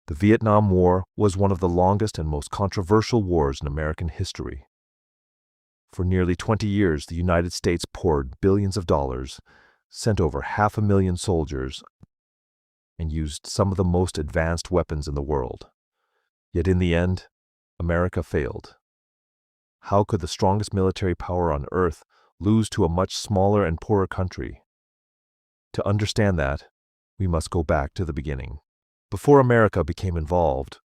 The Vietnam War was one of the longest and most controversial wars in American history. For nearly 20 years, the United States poured billions of dollars, sent over 500,000 soldiers, and used some of the most advanced weapons in the world. Yet in the end, America failed. How could the strongest military power on earth lose to a much smaller and poorer country? To understand that, we must go back to the beginning. Before America became involved,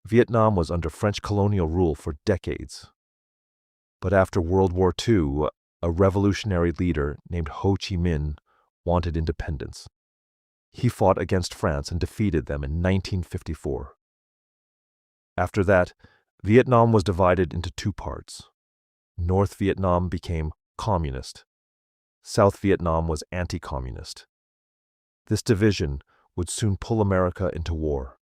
Vietnam was under French colonial rule for decades. But after World War II, a revolutionary leader named Ho Chi Minh wanted independence. He fought against France and defeated them in 1954. After that, Vietnam was divided into two parts. North Vietnam became communist. South Vietnam was anti-communist. This division would soon pull America into war.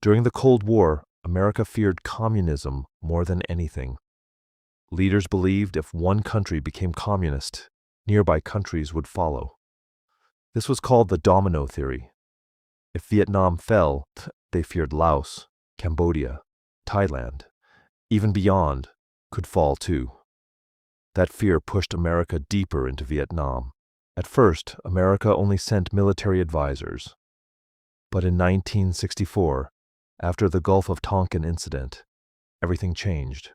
During the Cold War, America feared communism more than anything. Leaders believed if one country became communist, nearby countries would follow. This was called the domino theory. If Vietnam fell, they feared Laos, Cambodia, Thailand, even beyond, could fall too. That fear pushed America deeper into Vietnam. At first, America only sent military advisors. But in 1964, after the Gulf of Tonkin incident, everything changed.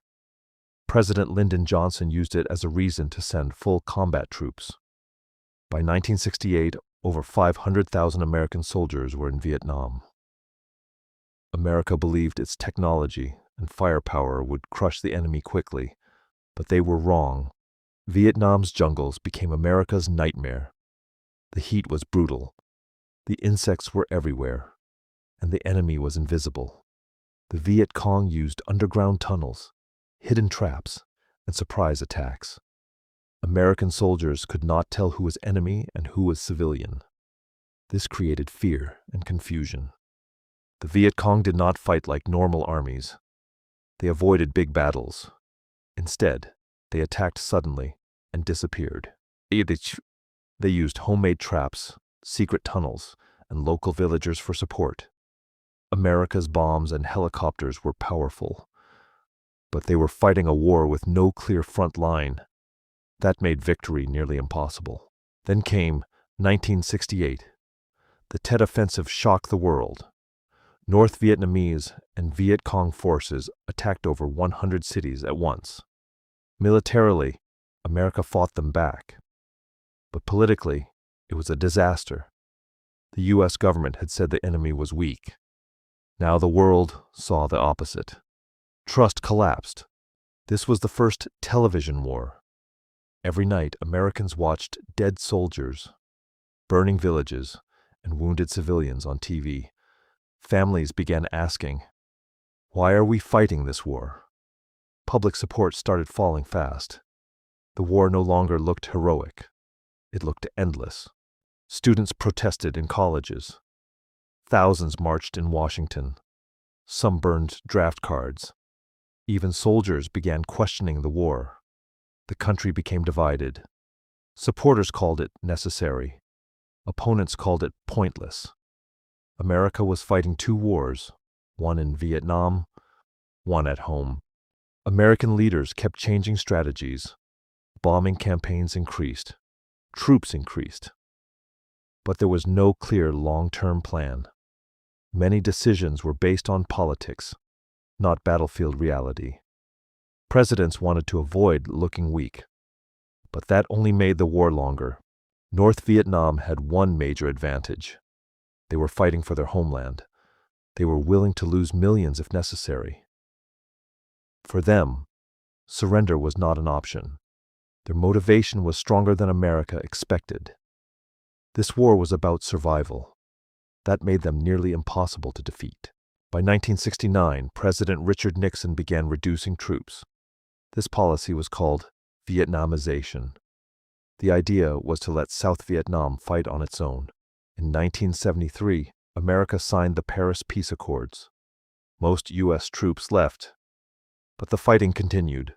President Lyndon Johnson used it as a reason to send full combat troops. By 1968, over 500,000 American soldiers were in Vietnam. America believed its technology and firepower would crush the enemy quickly, but they were wrong. Vietnam's jungles became America's nightmare. The heat was brutal. The insects were everywhere, and the enemy was invisible. The Viet Cong used underground tunnels, hidden traps, and surprise attacks. American soldiers could not tell who was enemy and who was civilian. This created fear and confusion. The Viet Cong did not fight like normal armies. They avoided big battles. Instead, they attacked suddenly and disappeared. They used homemade traps, secret tunnels, and local villagers for support. America's bombs and helicopters were powerful, but they were fighting a war with no clear front line. That made victory nearly impossible. Then came 1968. The Tet Offensive shocked the world. North Vietnamese and Viet Cong forces attacked over 100 cities at once. Militarily, America fought them back. But politically, it was a disaster. The U.S. government had said the enemy was weak. Now the world saw the opposite. Trust collapsed. This was the first television war. Every night, Americans watched dead soldiers, burning villages, and wounded civilians on TV. Families began asking, "Why are we fighting this war?" Public support started falling fast. The war no longer looked heroic. It looked endless. Students protested in colleges. Thousands marched in Washington. Some burned draft cards. Even soldiers began questioning the war. The country became divided. Supporters called it necessary. Opponents called it pointless. America was fighting two wars, one in Vietnam, one at home. American leaders kept changing strategies. Bombing campaigns increased. Troops increased. But there was no clear long-term plan. Many decisions were based on politics, not battlefield reality. Presidents wanted to avoid looking weak, but that only made the war longer. North Vietnam had one major advantage. They were fighting for their homeland. They were willing to lose millions if necessary. For them, surrender was not an option. Their motivation was stronger than America expected. This war was about survival. That made them nearly impossible to defeat. By 1969, President Richard Nixon began reducing troops. This policy was called Vietnamization. The idea was to let South Vietnam fight on its own. In 1973, America signed the Paris Peace Accords. Most U.S. troops left, but the fighting continued.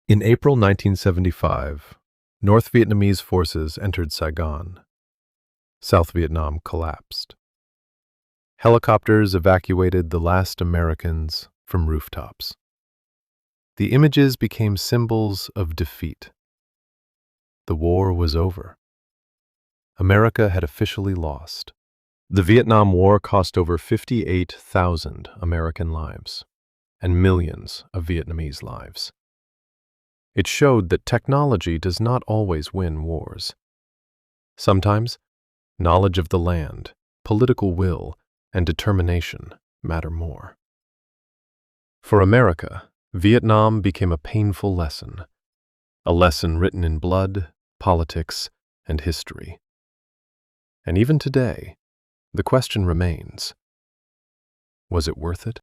In April 1975, North Vietnamese forces entered Saigon. South Vietnam collapsed. Helicopters evacuated the last Americans from rooftops. The images became symbols of defeat. The war was over. America had officially lost. The Vietnam War cost over 58,000 American lives and millions of Vietnamese lives. It showed that technology does not always win wars. Sometimes, knowledge of the land, political will, and determination matter more. For America, Vietnam became a painful lesson, a lesson written in blood, politics, and history. And even today, the question remains, was it worth it?